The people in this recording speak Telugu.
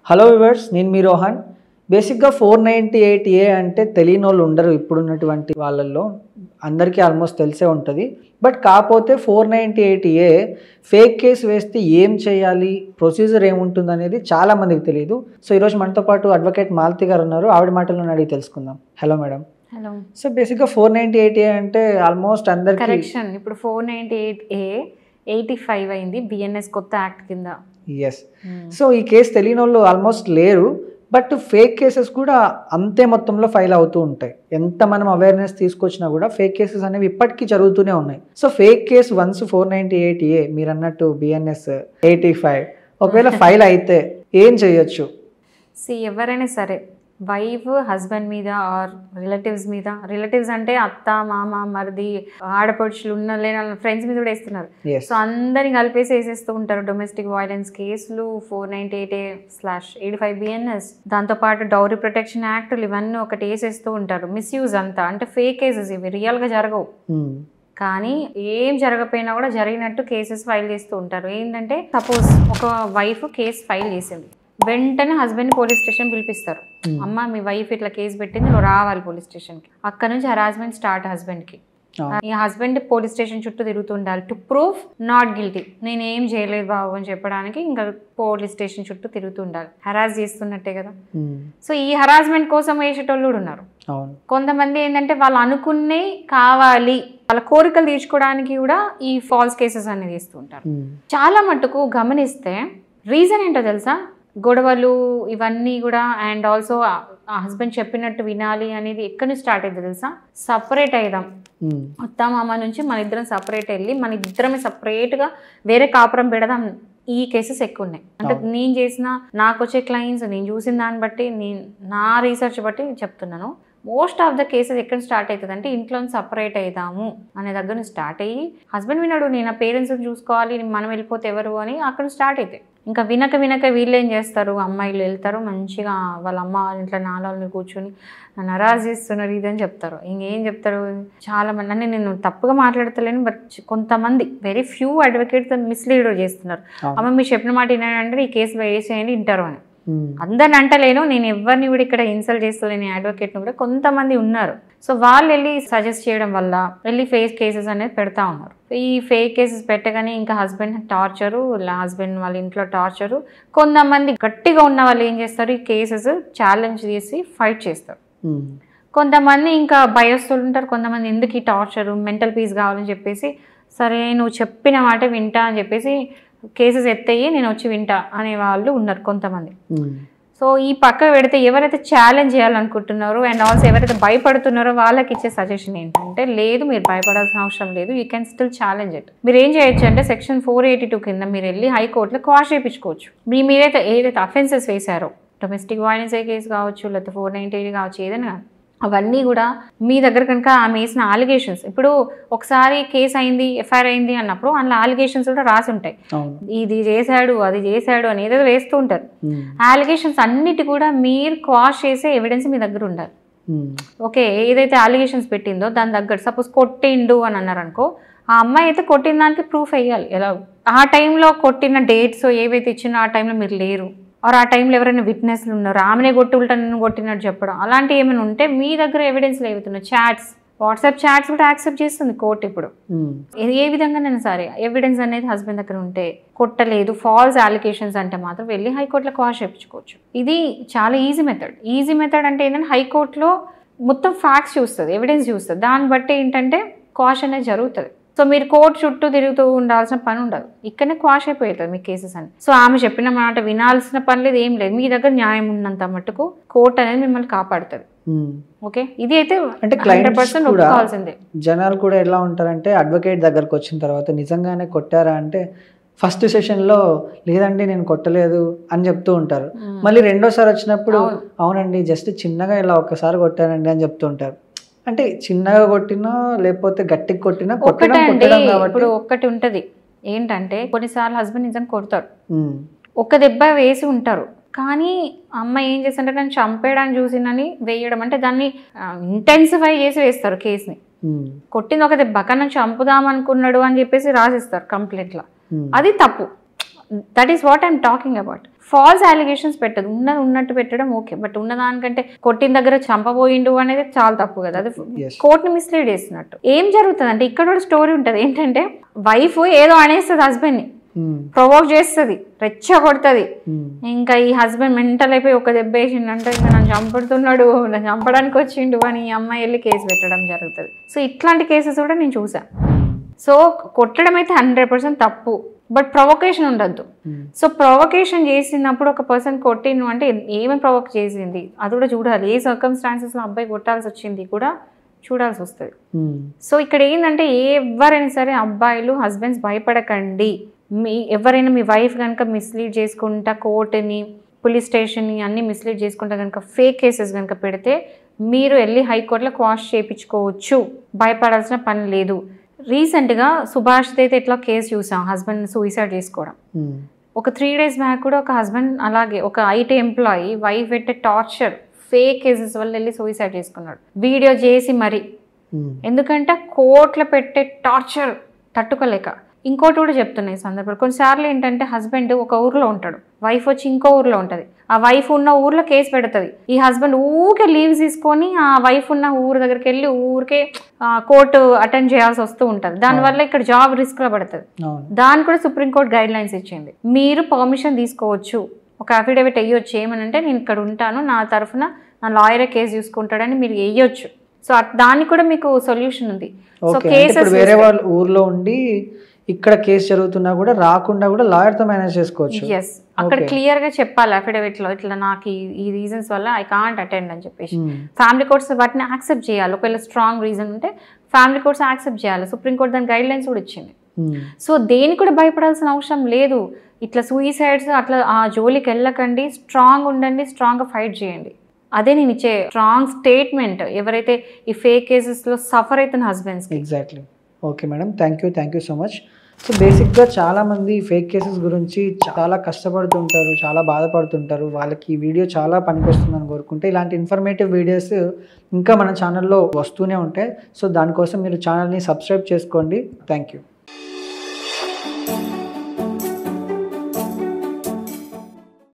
హలో వివర్స్, నేను మీ రోహన్. బేసిక్గా 498A అంటే తెలియని వాళ్ళు ఉండరు ఇప్పుడున్నటువంటి వాళ్ళల్లో, అందరికీ ఆల్మోస్ట్ తెలిసే ఉంటుంది. బట్ కాకపోతే 498A ఫేక్ కేసు వేస్తే ఏం చేయాలి, ప్రొసీజర్ ఏముంటుంది అనేది చాలామందికి తెలియదు. సో ఈరోజు మనతో పాటు అడ్వకేట్ మాలతి గారు ఉన్నారు, ఆవిడ మాటలను అడిగి తెలుసుకుందాం. Hello madam. హలో. సో బేసిక్గా 498A అంటే ఆల్మోస్ట్ అందరికీ కరెక్షన్, ఇప్పుడు 498A 85 అయింది బిఎన్ఎస్ కొత్త యాక్ట్ కింద. ఎస్. సో ఈ కేసు తెలియని వాళ్ళు ఆల్మోస్ట్ లేరు. బట్ ఫేక్ కేసెస్ కూడా అంతే మొత్తంలో ఫైల్ అవుతూ ఉంటాయి. ఎంత మనం అవేర్నెస్ తీసుకొచ్చినా కూడా ఫేక్ కేసెస్ అనేవి ఇప్పటికీ జరుగుతూనే ఉన్నాయి. So fake case once 498A మీరు అన్నట్టు బిఎన్ఎస్ 85 ఒకవేళ ఫైల్ అయితే ఏం చేయొచ్చు? ఎవరైనా సరే వైఫ్ హస్బెండ్ మీద ఆర్ రిలేటివ్స్ మీద, రిలేటివ్స్ అంటే అత్త మామ మరిది ఆడపడుచులు ఉన్న లేని ఫ్రెండ్స్ మీద కూడా వేస్తున్నారు. సో అందరిని కలిపేసి వేసేస్తూ ఉంటారు డొమెస్టిక్ వైలెన్స్ కేసులు. 498A/85 బిఎన్ఎస్, దాంతోపాటు డౌరీ ప్రొటెక్షన్ యాక్టులు, ఇవన్నీ ఒకటి వేసేస్తూ ఉంటారు. మిస్యూజ్ అంతా అంటే ఫేక్ కేసెస్, ఇవి రియల్గా జరగవు. కానీ ఏం జరగకపోయినా కూడా జరిగినట్టు కేసెస్ ఫైల్ చేస్తూ ఉంటారు. ఏంటంటే సపోజ్ ఒక వైఫ్ కేసు ఫైల్ చేసింది, వెంటనే హస్బెండ్ పోలీస్ స్టేషన్ పిలిపిస్తారు. అమ్మ మీ వైఫ్ ఇట్లా కేసు పెట్టింది, నువ్వు రావాలి పోలీస్ స్టేషన్కి. అక్కడ నుంచి హరాస్మెంట్ స్టార్ట్ హస్బెండ్కి. ఈ హస్బెండ్ పోలీస్ స్టేషన్ చుట్టూ తిరుగుతుండాలి టు ప్రూఫ్ నాట్ గిల్టీ, నేను ఏం చేయలేదు బాబు అని చెప్పడానికి. ఇంకా పోలీస్ స్టేషన్ చుట్టూ తిరుగుతుండాలి, హరాస్ చేస్తున్నట్టే కదా. సో ఈ హరాస్మెంట్ కోసం వేసేటోళ్ళు కూడా ఉన్నారు. కొంతమంది ఏంటంటే వాళ్ళు అనుకునే కావాలి, వాళ్ళ కోరికలు తీర్చుకోవడానికి కూడా ఈ ఫాల్స్ కేసెస్ అనేది ఇస్తూ ఉంటారు. చాలా మటుకు గమనిస్తే రీజన్ ఏంటో తెలుసా, గొడవలు ఇవన్నీ కూడా. అండ్ ఆల్సో ఆ హస్బెండ్ చెప్పినట్టు వినాలి అనేది ఎక్కడి నుంచి స్టార్ట్ అయింది తెలుసా, సపరేట్ అయిదాం, అత్త మామ నుంచి మన ఇద్దరం సపరేట్ వెళ్ళి మన ఇద్దరమే సపరేట్గా వేరే కాపురం పెడదాం. ఈ కేసెస్ ఎక్కువ ఉన్నాయి. అంటే నేను చేసిన నాకు వచ్చే క్లయింట్స్, నేను చూసిన దాన్ని బట్టి, నా రీసెర్చ్ బట్టి చెప్తున్నాను. మోస్ట్ ఆఫ్ ద కేసెస్ ఎక్కడ స్టార్ట్ అవుతుంది అంటే ఇంట్లో సపరేట్ అవుదాము అనే దగ్గర నుంచి స్టార్ట్ అయ్యి, హస్బెండ్ విన్నాడు నేను నా పేరెంట్స్ని చూసుకోవాలి, మనం వెళ్ళిపోతే ఎవరు అని అక్కడ స్టార్ట్ అవుతాయి. ఇంకా వినక వీళ్ళు ఏం చేస్తారు, అమ్మాయిలు వెళ్తారు మంచిగా వాళ్ళ అమ్మ ఇంట్లో నాలుగు కూర్చొని నన్ను హరాస్ చేస్తున్నారు ఇదని చెప్తారు. ఇంకేం చెప్తారు, చాలా మంది, అంటే నేను తప్పుగా మాట్లాడతలేను, బట్ కొంతమంది వెరీ ఫ్యూ అడ్వకేట్స్ మిస్లీడ్ చేస్తున్నారు. అమ్మ మీరు చెప్పిన మాట ఏంటంటే ఈ కేసు వేసేయండి వింటారు అని. అందరిని అంటలేను, నేను ఎవరిని కూడా ఇక్కడ ఇన్సల్ట్ చేస్తలేను, అడ్వకేట్ని కూడా కొంతమంది ఉన్నారు. సో వాళ్ళు వెళ్ళి సజెస్ట్ చేయడం వల్ల వెళ్ళి ఫేక్ కేసెస్ అనేది పెడతా ఉన్నారు. ఈ ఫేక్ కేసెస్ పెట్టగానే ఇంకా హస్బెండ్ టార్చరు, హస్బెండ్ వాళ్ళ ఇంట్లో టార్చరు. కొంతమంది గట్టిగా ఉన్న వాళ్ళు ఏం చేస్తారు, ఈ కేసెస్ ఛాలెంజ్ చేసి ఫైట్ చేస్తారు. కొంతమంది ఇంకా భయస్తులు ఉంటారు. కొంతమంది ఎందుకు ఈ టార్చరు, మెంటల్ పీస్ కావాలని చెప్పేసి సరే నువ్వు చెప్పిన మాట వింటా అని చెప్పేసి కేసెస్ ఎత్తయ్యి నేను వచ్చి వింటా అనే వాళ్ళు ఉన్నారు కొంతమంది. సో ఈ పక్క పెడితే ఎవరైతే ఛాలెంజ్ చేయాలనుకుంటున్నారో అండ్ ఆల్సో ఎవరైతే భయపడుతున్నారో వాళ్ళకి ఇచ్చే సజెషన్ ఏంటంటే, లేదు మీరు భయపడాల్సిన అవసరం లేదు, you can still challenge it. మీరు ఏం చేయొచ్చు అంటే సెక్షన్ 482 కింద మీరు వెళ్ళి హైకోర్టులో క్వాష్ చేయించుకోవచ్చు. మీరైతే ఏదైతే అఫెన్సెస్ వేశారో, డొమెస్టిక్ వైలెన్స్ కేసు కావచ్చు, లేకపోతే 498 కావచ్చు, ఏదైనా అవన్నీ కూడా మీ దగ్గర కనుక ఆమె వేసిన అలిగేషన్స్, ఇప్పుడు ఒకసారి కేసు అయింది ఎఫ్ఐఆర్ అయింది అన్నప్పుడు అందులో అలిగేషన్స్ కూడా రాసి ఉంటాయి, ఇది చేశాడు అది చేశాడు అని ఏదో వేస్తూ ఉంటారు. ఆ అలిగేషన్స్ అన్నిటి కూడా మీరు క్వాష్ చేసే ఎవిడెన్స్ మీ దగ్గర ఉండాలి. ఓకే, ఏదైతే అలిగేషన్స్ పెట్టిందో దాని దగ్గర సపోజ్ కొట్టిండు అని అన్నారు అనుకో, ఆ అమ్మాయి అయితే కొట్టిన దానికి ప్రూఫ్ వేయాలి. ఎలా ఆ టైంలో కొట్టిన డేట్స్ ఏవైతే ఇచ్చినా ఆ టైంలో మీరు లేరు, ఆర్ ఆ టైంలో ఎవరైనా విట్నెస్లు ఉన్నారు, ఆమెనే కొట్టి ఉల్టా నన్ను కొట్టినట్టు చెప్పడం, అలాంటివి ఏమైనా ఉంటే మీ దగ్గర ఎవిడెన్స్లు ఏవైతున్నాయి, చాట్స్, వాట్సాప్ చాట్స్ కూడా యాక్సెప్ట్ చేస్తుంది కోర్టు ఇప్పుడు. ఏ విధంగానైనా సరే ఎవిడెన్స్ అనేది హస్బెండ్ దగ్గర ఉంటే, కొట్టలేదు ఫాల్స్ అలిగేషన్స్ అంటే మాత్రం వెళ్ళి హైకోర్టులో క్వాష్ చేయించుకోవచ్చు. ఇది చాలా ఈజీ మెథడ్ అంటే ఏంటంటే హైకోర్టులో మొత్తం ఫ్యాక్ట్స్ చూస్తుంది, ఎవిడెన్స్ చూస్తుంది, దాన్ని బట్టి ఏంటంటే క్వాష్ అనేది జరుగుతుంది. సో మీరు కోర్టు చుట్టూ తిరుగుతూ ఉండాల్సిన పని ఉండదు, ఇక్కడనే క్వాష్ అయిపోతుంది మీ కేసెస్ అని. సో ఆమె చెప్పిన మాట వినాల్సిన పని లేదు, ఏం లేదు, మీ దగ్గర న్యాయం ఉన్నంత మట్టుకు కోర్టు అనేది మిమ్మల్ని కాపాడుతుంది. ఓకే, ఇది అయితే అంటే 100% ఒప్పుకోవాల్సిందే. జనాలు కూడా ఎలా ఉంటారంటే అడ్వకేట్ దగ్గరకు వచ్చిన తర్వాత నిజంగానే కొట్టారా అంటే ఫస్ట్ సెషన్లో లేదండి నేను కొట్టలేదు అని చెప్తూ ఉంటారు. మళ్ళీ రెండోసారి వచ్చినప్పుడు అవునండి జస్ట్ చిన్నగా ఇలా ఒక్కసారి కొట్టానండి అని చెప్తూ ఉంటారు. అంటే చిన్నగా కొట్టినా లేకపోతే గట్టిగా కొట్టినా కొట్టడం ఇప్పుడు ఒక్కటి ఉంటది ఏంటంటే, కొన్నిసార్లు హస్బెండ్ నిజంగా కొడతాడు, ఒక్క దెబ్బ వేసి ఉంటారు, కానీ అమ్మాయి ఏం చేస్తుంటే నన్ను చంపేయడానికి చూసిందని వేయడం, అంటే దాన్ని ఇంటెన్సిఫై చేసి వేస్తారు కేసుని. కొట్టింది ఒక దెబ్బ కానీ నన్ను చంపుదాం అనుకున్నాడు అని చెప్పేసి రాసిస్తారు కంప్లైంట్లో. అది తప్పు. That is what I'm talking about. False allegations పెట్టదు, ఉన్నది ఉన్నట్టు పెట్టడం ఓకే, బట్ ఉన్నదానికంటే కొట్టిన దగ్గర చంపబోయిండు అనేది చాలా తప్పు కదా, అది కోర్టుని మిస్లీడ్ చేస్తున్నట్టు. ఏం జరుగుతుంది అంటే ఇక్కడ కూడా స్టోరీ ఉంటుంది ఏంటంటే, వైఫ్ ఏదో అనేస్తుంది హస్బెండ్ని, ప్రొవోక్ చేస్తుంది, రెచ్చగొడుతుంది. ఇంకా ఈ హస్బెండ్ మెంటల్ అయిపోయి ఒక దెబ్బ వేసిండంటే ఇంకా నన్ను చంపుతున్నాడు, నన్ను చంపడానికి వచ్చిండు అని ఈ అమ్మాయి వెళ్ళి కేసు పెట్టడం జరుగుతుంది. సో ఇట్లాంటి కేసెస్ కూడా నేను చూసాను. సో కొట్టడం అయితే 100% తప్పు, బట్ ప్రొవొకేషన్ ఉండద్దు. సో ప్రొవొకేషన్ చేసినప్పుడు ఒక పర్సన్ కొట్టిను అంటే ఏమేమి ప్రొవోక్ చేసింది అది కూడా చూడాలి. ఏ సర్కమ్స్టాన్సెస్లో అబ్బాయి కొట్టాల్సి వచ్చింది కూడా చూడాల్సి వస్తుంది. సో ఇక్కడ ఏంటంటే ఎవరైనా సరే అబ్బాయిలు హస్బెండ్స్ భయపడకండి. ఎవరైనా మీ వైఫ్ కనుక మిస్లీడ్ చేసుకుంటా కోర్టుని పోలీస్ స్టేషన్ని అన్ని మిస్లీడ్ చేసుకుంటా కనుక ఫేక్ కేసెస్ కనుక పెడితే మీరు వెళ్ళి హైకోర్టులో క్వాష్ చేయించుకోవచ్చు, భయపడాల్సిన పని లేదు. రీసెంట్గా సుభాష్ అయితే ఇట్లా కేసు చూసాం, హస్బెండ్ సూసైడ్ చేసుకోవడం. ఒక 3 days బ్యాక్ కూడా ఒక హస్బెండ్ అలాగే ఒక ఐటీ ఎంప్లాయీ వైఫ్ పెట్టే టార్చర్ ఫేక్ కేసెస్ వల్ల వెళ్ళి సూసైడ్ చేసుకున్నాడు, వీడియో చేసి మరి. ఎందుకంటే కోర్టులో పెట్టే టార్చర్ తట్టుకోలేక. ఇంకోటి కూడా చెప్తున్నాయి సందర్భాలు, కొన్నిసార్లు ఏంటంటే హస్బెండ్ ఒక ఊర్లో ఉంటాడు, వైఫ్ వచ్చి ఇంకో ఊర్లో ఉంటుంది, ఆ వైఫ్ ఉన్న ఊర్లో కేసు పెడుతుంది, ఈ హస్బెండ్ ఊరికే లీవ్స్ తీసుకొని ఆ వైఫ్ ఉన్న ఊరు దగ్గరికి వెళ్ళి ఊరికే కోర్టు అటెండ్ చేయాల్సి వస్తూ ఉంటుంది. దానివల్ల ఇక్కడ జాబ్ రిస్క్లో పడుతుంది. దాన్ని కూడా సుప్రీంకోర్టు గైడ్ లైన్స్ ఇచ్చింది, మీరు పర్మిషన్ తీసుకోవచ్చు, ఒక అఫిడవిట్ వేయొచ్చు, ఏమనంటే నేను ఇక్కడ ఉంటాను, నా తరఫున నా లాయరే కేసు చూసుకుంటాడని మీరు వేయొచ్చు. సో దానికి కూడా మీకు సొల్యూషన్ ఉంది. సో కేసెస్ వేరే వాళ్ళ ఊర్లో ఉండి ఇక్కడ కేసు జరుగుతున్నా కూడా రాకుండా కూడా లాయర్తో మేనేజ్ చేసుకోవచ్చు. ఎస్, అక్కడ క్లియర్ గా చెప్పాలి అఫిడవిట్ లో, ఇట్లా నాకు ఈ రీజన్స్ వల్ల ఐ కాంట్ అటెండ్ అని చెప్పేసి. ఫ్యామిలీ కోర్ట్స్ వాటిని యాక్సెప్ట్ చేయాలి, ఒకవేళ స్ట్రాంగ్ రీజన్ ఉంటే ఫ్యామిలీ కోర్ట్స్ యాక్సెప్ట్ చేయాలి. సుప్రీంకోర్టు దాని గైడ్ లైన్స్ కూడా ఇచ్చింది. సో దేనికి కూడా భయపడాల్సిన అవసరం లేదు. ఇట్లా సూయిసైడ్స్ అట్లా ఆ జోలికి వెళ్ళకండి, స్ట్రాంగ్ ఉండండి, స్ట్రాంగ్గా ఫైట్ చేయండి. అదే నేను ఇచ్చే స్ట్రాంగ్ స్టేట్మెంట్ ఎవరైతే ఈ ఫేక్ కేసెస్లో సఫర్ అవుతున్న husbands. Exactly. Okay madam, thank you so much. So బేసిక్గా చాలామంది ఫేక్ కేసెస్ గురించి చాలా కష్టపడుతుంటారు, చాలా బాధపడుతుంటారు. వాళ్ళకి ఈ వీడియో చాలా పనికొస్తుందని కోరుకుంటే ఇలాంటి ఇన్ఫర్మేటివ్ వీడియోస్ ఇంకా మన ఛానల్లో వస్తూనే ఉంటాయి. సో దానికోసం మీరు ఛానల్ని సబ్స్క్రైబ్ చేసుకోండి. Thank you.